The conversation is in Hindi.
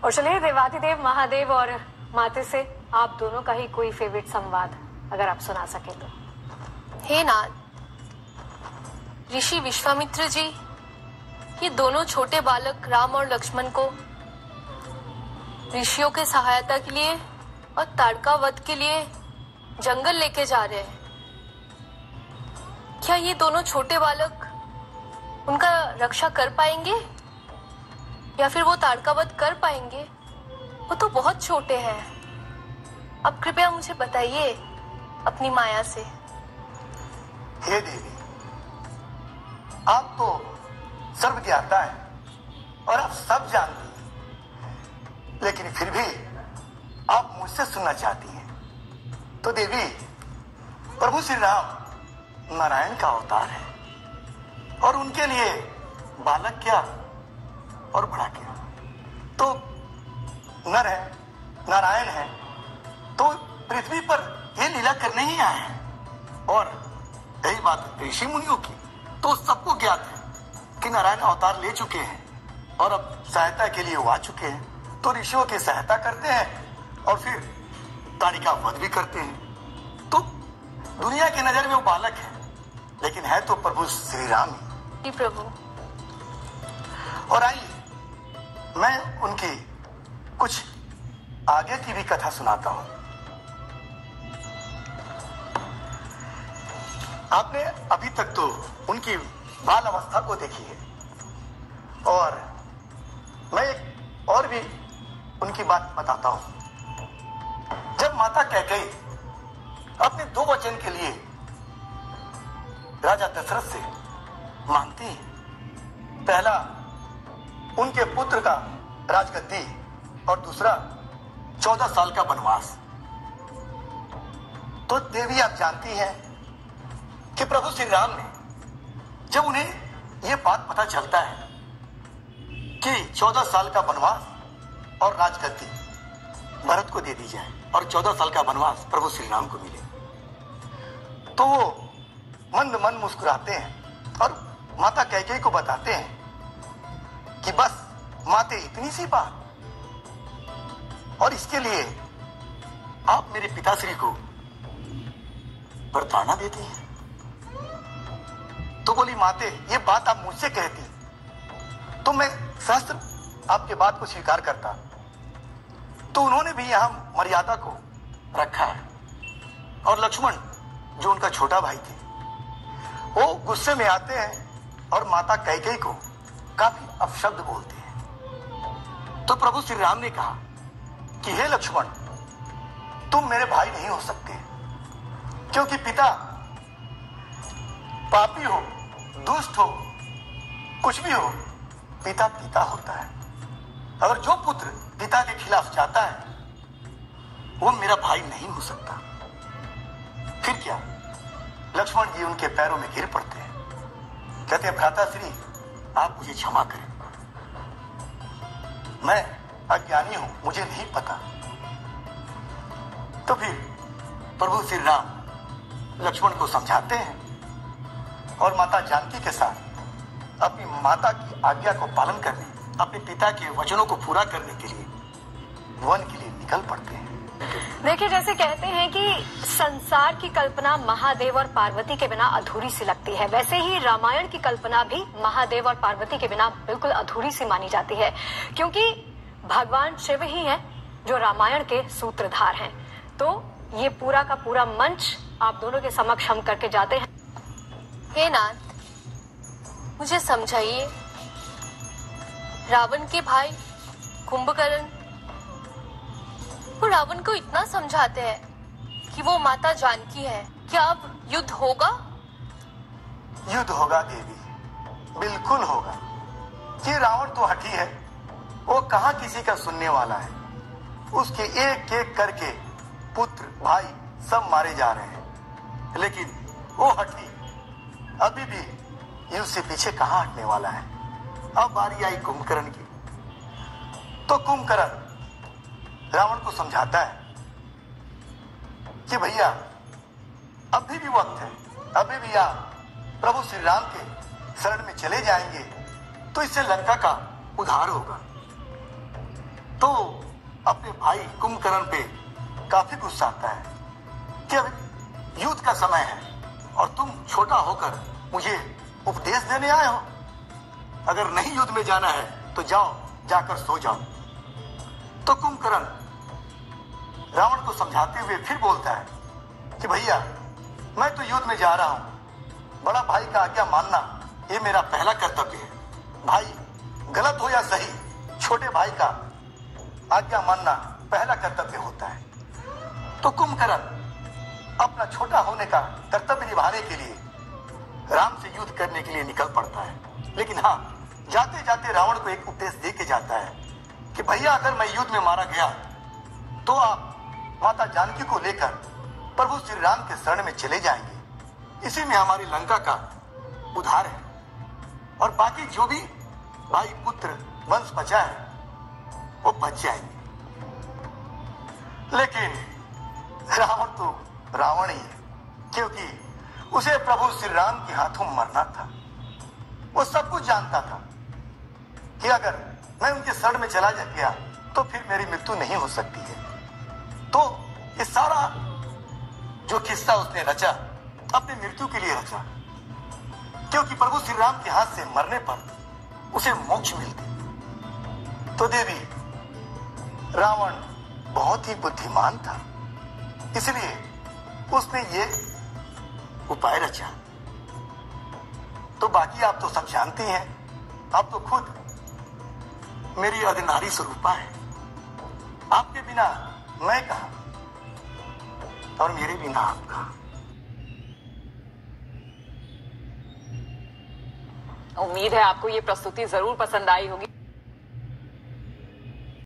और चलिए देवाधिदेव महादेव और माते से आप दोनों का ही कोई फेवरेट संवाद अगर आप सुना सके तो। हे नाथ, ऋषि विश्वामित्र जी ये दोनों छोटे बालक राम और लक्ष्मण को ऋषियों के सहायता के लिए और ताड़का वध के लिए जंगल लेके जा रहे हैं। क्या ये दोनों छोटे बालक उनका रक्षा कर पाएंगे या फिर वो ताड़का वध कर पाएंगे? वो तो बहुत छोटे हैं। अब कृपया मुझे बताइए अपनी माया से। हे देवी, आप तो सर्वज्ञाता है और आप सब जानती हैं, लेकिन फिर भी आप मुझसे सुनना चाहती हैं। तो देवी, प्रभु श्री राम नारायण का अवतार है और उनके लिए बालक क्या और बड़ा क्या, तो नर है, नारायण है, तो पृथ्वी पर ये लीला करने ही आए हैं। और यही बात ऋषि मुनियों की तो सबको ज्ञात है कि नारायण अवतार ले चुके हैं और अब सहायता के लिए वो आ चुके हैं, तो ऋषियों की सहायता करते हैं और फिर ताड़िका वध भी करते हैं। तो दुनिया की नजर में वो बालक है, लेकिन है तो प्रभु श्री राम ही। प्रभु, और आइए मैं उनकी कुछ आगे की भी कथा सुनाता हूं। आपने अभी तक तो उनकी बाल अवस्था को देखी है, और मैं एक और भी उनकी बात बताता हूं। जब माता कैकेयी अपने 2 वचन के लिए राजा दशरथ से मांगती है, पहला उनके पुत्र का राजगद्दी और दूसरा 14 साल का वनवास, तो देवी आप जानती हैं कि प्रभु श्री राम ने जब उन्हें यह बात पता चलता है कि 14 साल का वनवास और राजगद्दी भरत को दे दी जाए और 14 साल का वनवास प्रभु श्री राम को मिले, तो वो मंद मन मुस्कुराते हैं और माता कैकेयी को बताते हैं कि बस माते इतनी सी बात, और इसके लिए आप मेरे पिताश्री को वरदाना देती हैं। तो बोली, माते ये बात आप मुझसे कहती तो मैं सहस्त्र आपके बात को स्वीकार करता। तो उन्होंने भी यहां मर्यादा को रखा है। और लक्ष्मण जो उनका छोटा भाई थे, वो गुस्से में आते हैं और माता कैकेयी को काफी अपशब्द बोलते हैं। तो प्रभु श्री राम ने कहा कि हे लक्ष्मण, तुम मेरे भाई नहीं हो सकते, क्योंकि पिता पापी हो, दुष्ट हो, कुछ भी हो, पिता पिता होता है। अगर जो पुत्र पिता के खिलाफ जाता है वो मेरा भाई नहीं हो सकता। फिर क्या? लक्ष्मण जी उनके पैरों में गिर पड़ते हैं, कहते हैं, भ्राताश्री आप मुझे क्षमा करें, मैं अज्ञानी हूं, मुझे नहीं पता। तो फिर प्रभु श्री राम लक्ष्मण को समझाते हैं और माता जानकी के साथ अपनी माता की आज्ञा को पालन करने, अपने पिता के वचनों को पूरा करने के लिए वन के लिए निकल पड़ते हैं। देखिए, जैसे कहते हैं कि संसार की कल्पना महादेव और पार्वती के बिना अधूरी सी लगती है, वैसे ही रामायण की कल्पना भी महादेव और पार्वती के बिना बिल्कुल अधूरी सी मानी जाती है, क्योंकि भगवान शिव ही हैं जो रामायण के सूत्रधार हैं। तो ये पूरा का पूरा मंच आप दोनों के समक्ष हम करके जाते हैं। हे नाथ, मुझे समझाइए, रावण के भाई कुंभकर्ण वो रावण को इतना समझाते हैं कि वो माता जानकी है, क्या अब युद्ध होगा? युद्ध होगा देवी, बिल्कुल होगा। ये रावण तो हठी है, वो कहाँ किसी का सुनने वाला है। उसके एक एक करके पुत्र भाई सब मारे जा रहे हैं, लेकिन वो हठी अभी भी युद्ध से पीछे कहाँ हटने वाला है। अब बारी आई कुंभकर्ण की, तो कुंभकर्ण रावण को समझाता है कि भैया अभी भी वक्त है, अभी भी आप प्रभु श्री राम के शरण में चले जाएंगे तो इससे लंका का उद्धार होगा। तो अपने भाई कुंभकर्ण पे काफी गुस्सा आता है कि अब युद्ध का समय है और तुम छोटा होकर मुझे उपदेश देने आए हो। अगर नहीं युद्ध में जाना है तो जाओ, जाकर सो जाओ। तो कुंभकर्ण रावण को समझाते हुए फिर बोलता है कि भैया, मैं तो युद्ध में जा रहा हूं, बड़ा भाई का आज्ञा मानना ये मेरा पहला कर्तव्य है। भाई गलत हो या सही, छोटे भाई का आज्ञा मानना पहला कर्तव्य होता है। तो कुंभकर्ण अपना छोटा होने का कर्तव्य निभाने के लिए राम से युद्ध करने के लिए निकल पड़ता है। लेकिन हाँ, जाते जाते रावण को एक उपदेश दे के जाता है कि भैया, अगर मैं युद्ध में मारा गया तो आप माता जानकी को लेकर प्रभु श्री राम के शरण में चले जाएंगे। इसी में हमारी लंका का उद्धार है और बाकी जो भी भाई पुत्र वंश बचा है वो बच जाएंगे। लेकिन रावण तो रावण ही है, क्योंकि उसे प्रभु श्री राम के हाथों मरना था। वो सब कुछ जानता था कि अगर मैं उनके शरण में चला गया तो फिर मेरी मृत्यु नहीं हो सकती है। तो ये सारा जो किस्सा उसने रचा अपनी मृत्यु के लिए रचा, क्योंकि प्रभु श्री राम के हाथ से मरने पर उसे मोक्ष मिलती। तो देवी, रावण बहुत ही बुद्धिमान था, इसलिए उसने ये उपाय रचा। तो बाकी आप तो सब जानते हैं, आप तो खुद मेरी अर्धनारी स्वरूपा है। आपके बिना मैं कहां और मेरे बिना आप कहां। उम्मीद है आपको ये प्रस्तुति जरूर पसंद आई होगी।